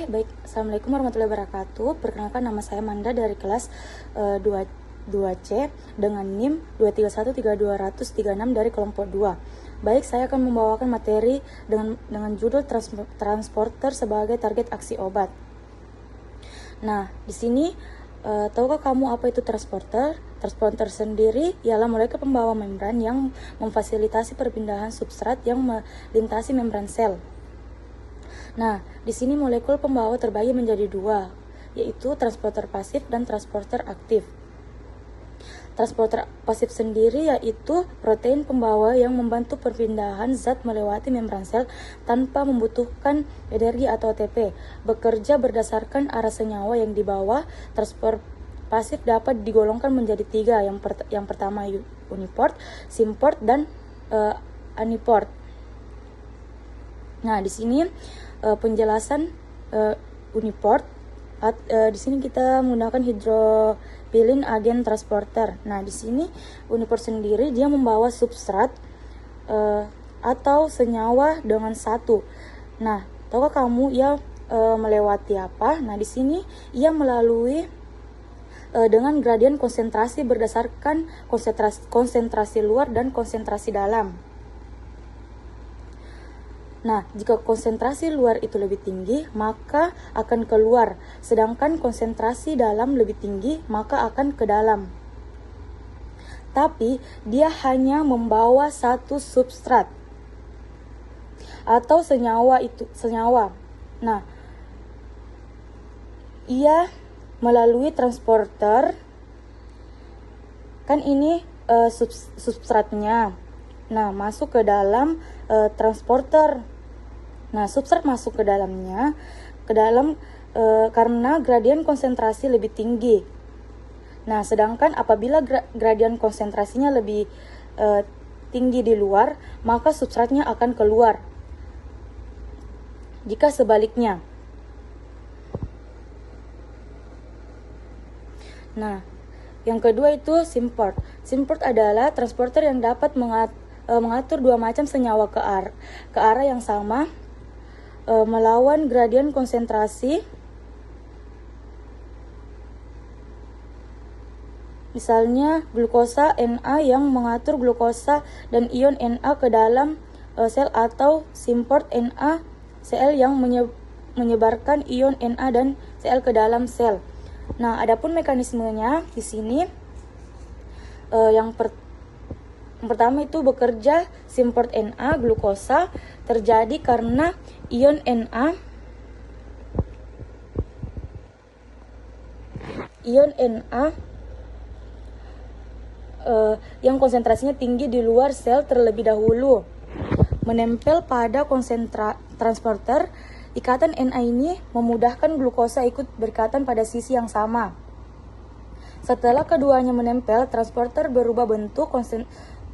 Baik. Assalamualaikum warahmatullahi wabarakatuh. Perkenalkan, nama saya Manda dari kelas 2C dengan NIM 2313236 dari kelompok 2. Baik, saya akan membawakan materi dengan judul transporter sebagai target aksi obat. Nah, di sini tahukah kamu apa itu transporter? Transporter sendiri ialah molekul pembawa membran yang memfasilitasi perpindahan substrat yang melintasi membran sel. Nah, di sini molekul pembawa terbagi menjadi dua, yaitu transporter pasif dan transporter aktif. Transporter pasif sendiri yaitu protein pembawa yang membantu perpindahan zat melewati membran sel tanpa membutuhkan energi atau ATP. Bekerja berdasarkan arah senyawa yang dibawa. Transporter pasif dapat digolongkan menjadi tiga. Yang pertama uniport, simport, dan aniport. Nah, di sini penjelasan uniport. Di sini kita menggunakan hidropilin agen transporter. Nah, di sini uniport sendiri dia membawa substrat atau senyawa dengan satu. Nah, tahukah kamu ia melewati apa? Nah, di sini ia melalui dengan gradien konsentrasi berdasarkan konsentrasi luar dan konsentrasi dalam. Nah, jika konsentrasi luar itu lebih tinggi, maka akan keluar. Sedangkan konsentrasi dalam lebih tinggi, maka akan ke dalam. Tapi, dia hanya membawa satu substrat atau senyawa. Nah, ia melalui transporter. Kan ini substratnya. Nah, masuk ke dalam transporter. Nah, substrat masuk ke dalam karena gradien konsentrasi lebih tinggi. Nah, sedangkan apabila gradien konsentrasinya lebih tinggi di luar, maka substratnya akan keluar. Jika sebaliknya. Nah, yang kedua itu simport. Simport adalah transporter yang dapat mengatur dua macam senyawa ke arah yang sama melawan gradien konsentrasi. Misalnya glukosa Na yang mengatur glukosa dan ion Na ke dalam sel, atau simport NaCl yang menyebarkan ion Na dan Cl ke dalam sel. Nah, adapun mekanismenya di sini yang pertama itu bekerja simport Na glukosa terjadi karena ion Na yang konsentrasinya tinggi di luar sel terlebih dahulu menempel pada transporter. Ikatan Na ini memudahkan glukosa ikut berikatan pada sisi yang sama. Setelah keduanya menempel, transporter berubah bentuk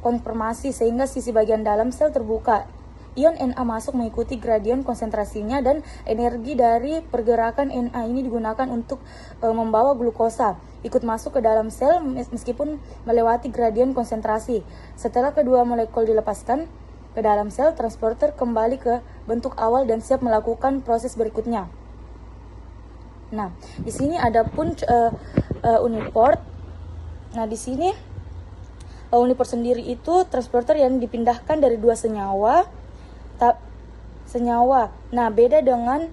konformasi sehingga sisi bagian dalam sel terbuka. Ion Na masuk mengikuti gradien konsentrasinya, dan energi dari pergerakan Na ini digunakan untuk membawa glukosa ikut masuk ke dalam sel meskipun melewati gradien konsentrasi. Setelah kedua molekul dilepaskan ke dalam sel, transporter kembali ke bentuk awal dan siap melakukan proses berikutnya. Nah, di sini ada pun uniport. Nah, di sini uniport sendiri itu transporter yang dipindahkan dari dua senyawa. Nah, beda dengan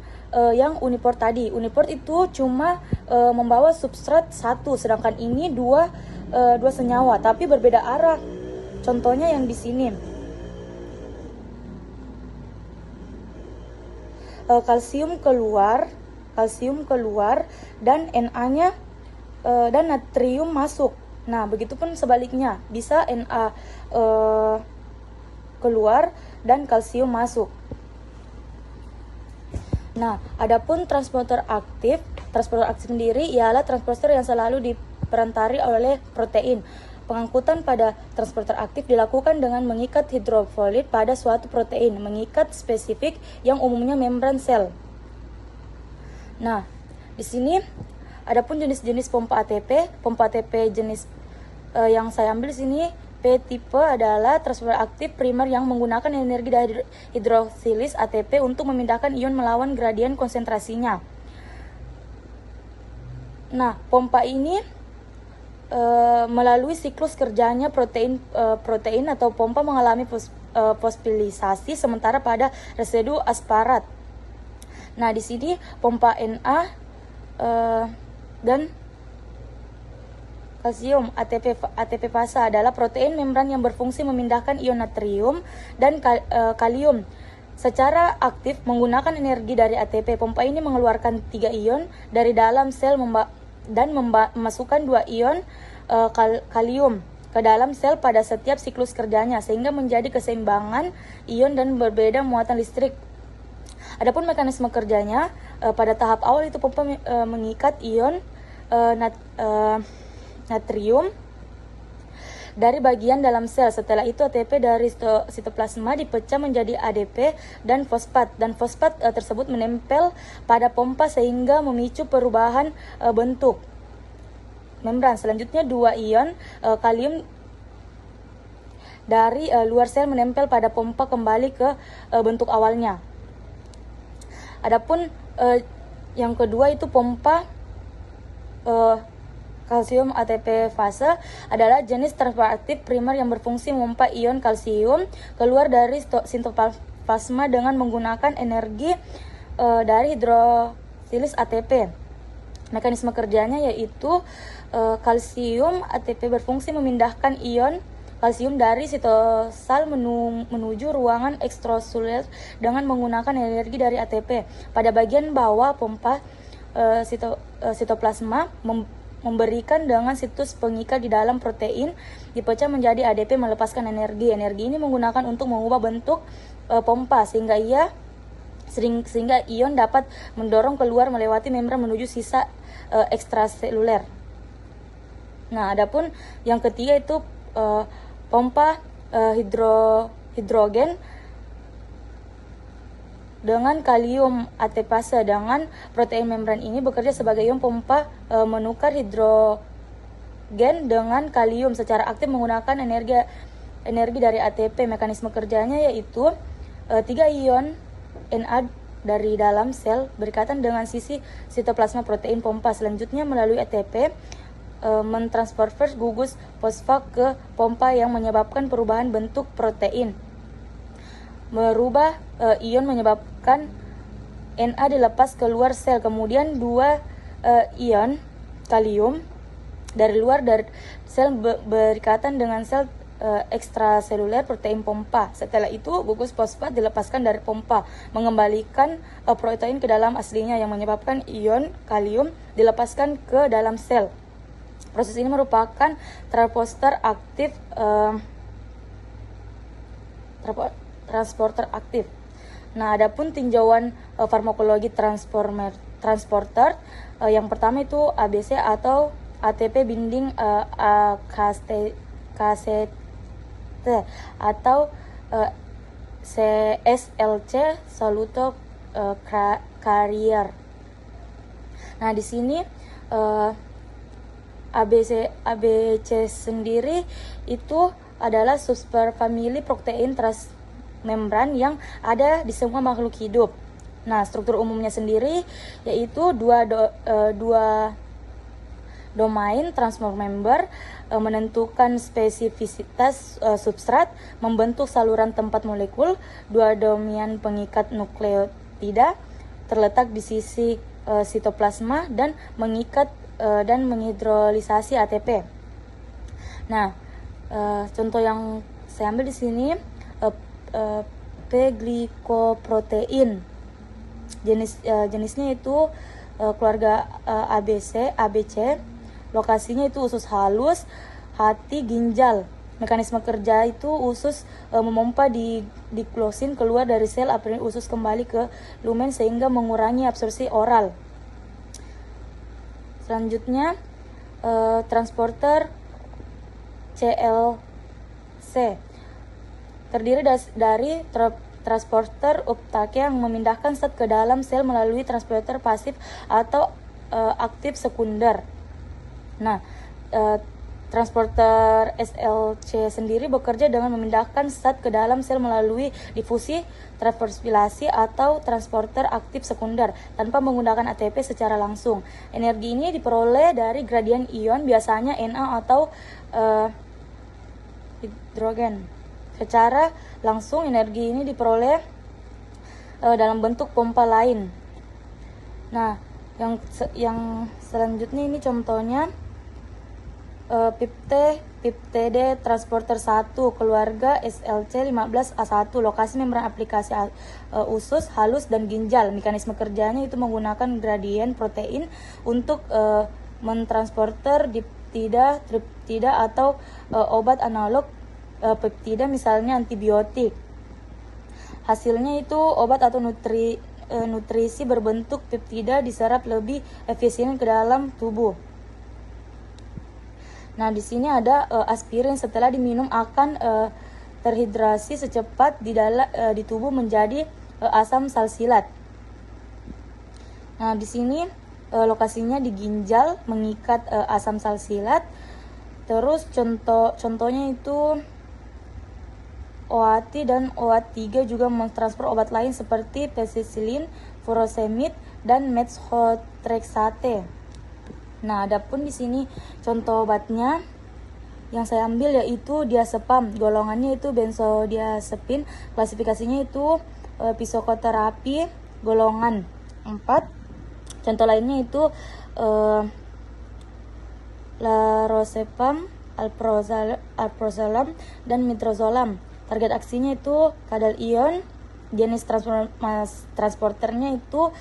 yang uniport tadi. Uniport itu cuma membawa substrat satu, sedangkan ini dua senyawa tapi berbeda arah. Contohnya yang di sini. Kalsium keluar dan Na-nya dan natrium masuk. Nah, begitupun sebaliknya, bisa Na keluar dan kalsium masuk. Nah, adapun transporter aktif sendiri ialah transporter yang selalu diperantari oleh protein. Pengangkutan pada transporter aktif dilakukan dengan mengikat hidrofolit pada suatu protein, mengikat spesifik yang umumnya membran sel. Nah, di sini adapun jenis-jenis pompa ATP jenis yang saya ambil di sini P tipe adalah transporter aktif primer yang menggunakan energi dari hidrolisis ATP untuk memindahkan ion melawan gradien konsentrasinya. Nah, pompa ini melalui siklus kerjanya protein atau pompa mengalami fosililisasi sementara pada residu asparat. Nah, di sini pompa Na dan kalsium ATP fase adalah protein membran yang berfungsi memindahkan ion natrium dan kalium secara aktif menggunakan energi dari ATP. Pompa ini mengeluarkan 3 ion dari dalam sel dan memasukkan 2 ion kalium ke dalam sel pada setiap siklus kerjanya sehingga menjadi keseimbangan ion dan berbeda muatan listrik. Adapun mekanisme kerjanya, pada tahap awal itu pompa mengikat ion natrium dari bagian dalam sel. Setelah itu ATP dari sitoplasma dipecah menjadi ADP dan fosfat tersebut menempel pada pompa sehingga memicu perubahan bentuk membran. Selanjutnya 2 ion kalium dari luar sel menempel pada pompa kembali ke bentuk awalnya. Adapun yang kedua itu pompa kalsium ATP fase adalah jenis transporter aktif primer yang berfungsi memompa ion kalsium keluar dari sitoplasma dengan menggunakan energi dari hidrolisis ATP. Mekanisme kerjanya yaitu kalsium ATP berfungsi memindahkan ion kalsium dari sitosal menuju ruangan ekstraseluler dengan menggunakan energi dari ATP. Pada bagian bawah pompa sitoplasma memberikan dengan situs pengikat di dalam protein dipecah menjadi ADP melepaskan energi. Energi ini menggunakan untuk mengubah bentuk pompa sehingga ion dapat mendorong keluar melewati membran menuju sisa ekstraseluler. Nah, adapun yang ketiga itu pompa hidrogen dengan kalium ATPase dengan protein membran ini bekerja sebagai ion pompa menukar hidrogen dengan kalium secara aktif menggunakan energi dari ATP. Mekanisme kerjanya yaitu 3 ion Na dari dalam sel berikatan dengan sisi sitoplasma protein pompa. Selanjutnya melalui ATP mentransfer gugus fosfat ke pompa yang menyebabkan perubahan bentuk protein. Merubah ion menyebabkan Na dilepas keluar sel. Kemudian 2 ion kalium dari luar sel berikatan dengan sel ekstraseluler protein pompa. Setelah itu gugus fosfat dilepaskan dari pompa mengembalikan protein ke dalam aslinya yang menyebabkan ion kalium dilepaskan ke dalam sel. Proses ini merupakan transporter aktif. Nah, adapun tinjauan farmakologi transporter yang pertama itu ABC atau ATP binding KCT atau CSLC saluto carrier. Nah, di sini ABC sendiri itu adalah subfamili protein transmembran yang ada di semua makhluk hidup. Nah, struktur umumnya sendiri yaitu dua domain transmember menentukan spesifisitas substrat, membentuk saluran tempat molekul. 2 domain pengikat nukleotida terletak di sisi sitoplasma dan mengikat dan menghidrolisasi ATP. Nah, contoh yang saya ambil di sini P-glikoprotein. Jenisnya itu keluarga ABC. Lokasinya itu usus halus, hati, ginjal. Mekanisme kerja itu usus memompa diklosin keluar dari sel apalagi usus kembali ke lumen sehingga mengurangi absorpsi oral. Selanjutnya transporter CLC terdiri dari transporter uptake yang memindahkan zat ke dalam sel melalui transporter pasif atau aktif sekunder. Nah, Transporter SLC sendiri bekerja dengan memindahkan zat ke dalam sel melalui difusi, transpirasi, atau transporter aktif sekunder tanpa menggunakan ATP secara langsung. Energi ini diperoleh dari gradien ion, biasanya Na atau hidrogen. Secara langsung energi ini diperoleh dalam bentuk pompa lain. Nah, yang selanjutnya ini contohnya PIPTD transporter 1 keluarga SLC 15A1, lokasi membran aplikasi usus, halus, dan ginjal. Mekanisme kerjanya itu menggunakan gradien protein untuk mentransporter dipeptida, triptida, atau obat analog peptida, misalnya antibiotik. Hasilnya itu obat atau nutrisi berbentuk peptida diserap lebih efisien ke dalam tubuh. Nah, di sini ada aspirin setelah diminum akan terhidrasi secepat di tubuh menjadi asam salsilat. Nah, di sini lokasinya di ginjal mengikat asam salsilat. Terus contohnya itu OAT dan OAT3 juga mentransfer obat lain seperti penicillin, furosemid, dan methotrexate. Nah, adapun di sini contoh obatnya yang saya ambil yaitu diazepam. Golongannya itu benzodiazepin. Klasifikasinya itu psikoterapi golongan 4. Contoh lainnya itu laroxepam, alprazolam, dan midazolam. Target aksinya itu kadal ion. Jenis transporternya itu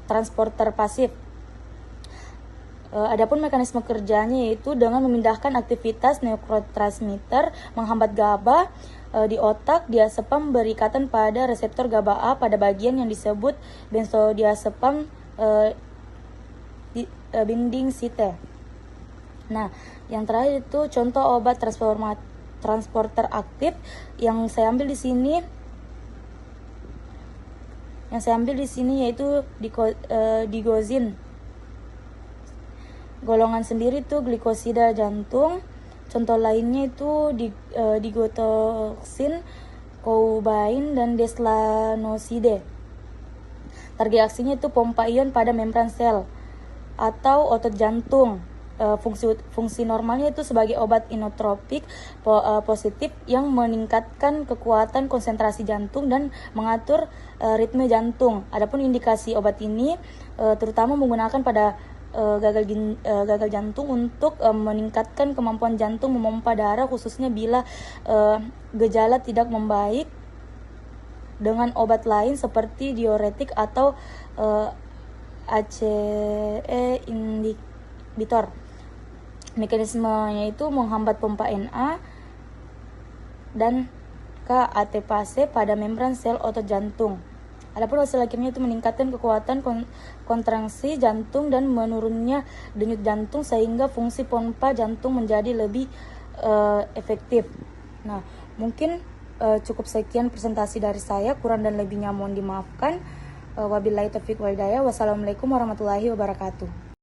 transporter pasif. Adapun mekanisme kerjanya yaitu dengan memindahkan aktivitas neurotransmitter menghambat GABA di otak. Diazepam berikatan pada reseptor GABA A pada bagian yang disebut benzodiazepam binding site. Nah, yang terakhir itu contoh obat transporter aktif yang saya ambil di sini. Yaitu digozin. Golongan sendiri itu glikosida jantung. Contoh lainnya itu digotoksin, coubain, dan deslanoside. Target aksinya itu pompa ion pada membran sel atau otot jantung. Fungsi normalnya itu sebagai obat inotropik positif yang meningkatkan kekuatan konsentrasi jantung dan mengatur ritme jantung. Adapun indikasi obat ini terutama menggunakan pada gagal jantung untuk meningkatkan kemampuan jantung memompa darah, khususnya bila gejala tidak membaik dengan obat lain seperti diuretik atau ACE inhibitor. Mekanismenya itu menghambat pompa Na dan ATPase pada membran sel otot jantung. Adapun hasil akhirnya itu meningkatkan kekuatan kontraksi jantung dan menurunnya denyut jantung sehingga fungsi pompa jantung menjadi lebih efektif. Nah, mungkin cukup sekian presentasi dari saya, kurang dan lebihnya mohon dimaafkan. Wabillahi taufiq wal hidayah. Wassalamualaikum warahmatullahi wabarakatuh.